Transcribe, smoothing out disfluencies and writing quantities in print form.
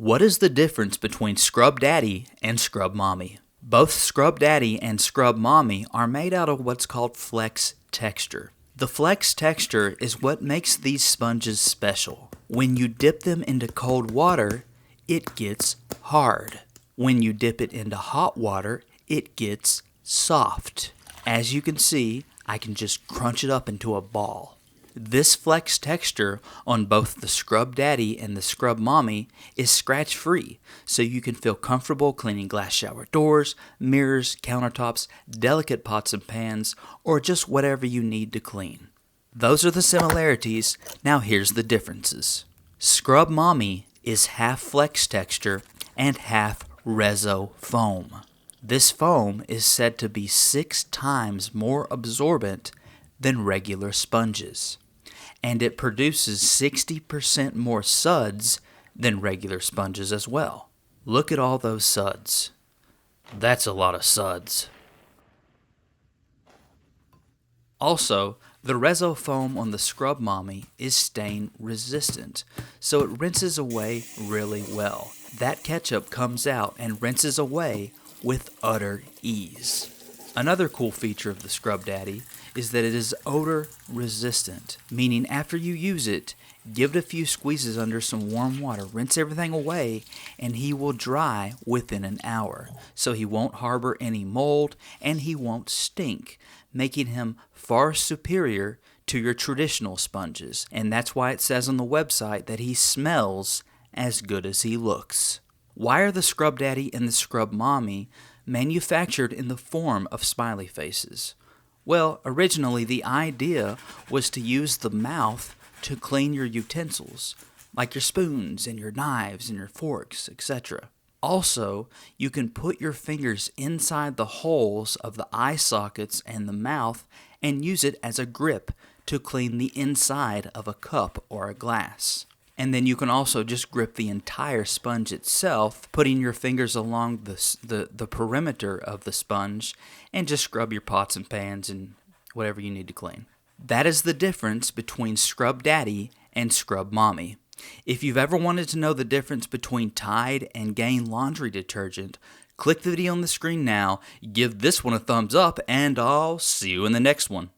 What is the difference between Scrub Daddy and Scrub Mommy? Both Scrub Daddy and Scrub Mommy are made out of what's called flex texture. The flex texture is what makes these sponges special. When you dip them into cold water, it gets hard. When you dip it into hot water, it gets soft. As you can see, I can just crunch it up into a ball. This flex texture on both the Scrub Daddy and the Scrub Mommy is scratch free, so you can feel comfortable cleaning glass shower doors, mirrors, countertops, delicate pots and pans, or just whatever you need to clean. Those are the similarities, now here's the differences. Scrub Mommy is half flex texture and half reso foam. This foam is said to be 6 times more absorbent than regular sponges, and it produces 60% more suds than regular sponges as well. Look at all those suds. That's a lot of suds. Also, the reso foam on the Scrub Mommy is stain resistant, so it rinses away really well. That ketchup comes out and rinses away with utter ease. Another cool feature of the Scrub Daddy is that it is odor resistant, meaning after you use it, give it a few squeezes under some warm water, rinse everything away, and he will dry within an hour. So he won't harbor any mold and he won't stink, making him far superior to your traditional sponges. And that's why it says on the website that he smells as good as he looks. Why are the Scrub Daddy and the Scrub Mommy manufactured in the form of smiley faces? Well, originally the idea was to use the mouth to clean your utensils, like your spoons and your knives and your forks, etc. Also, you can put your fingers inside the holes of the eye sockets and the mouth and use it as a grip to clean the inside of a cup or a glass. And then you can also just grip the entire sponge itself, putting your fingers along the perimeter of the sponge and just scrub your pots and pans and whatever you need to clean. That is the difference between Scrub Daddy and Scrub Mommy. If you've ever wanted to know the difference between Tide and Gain laundry detergent, click the video on the screen now, give this one a thumbs up, and I'll see you in the next one.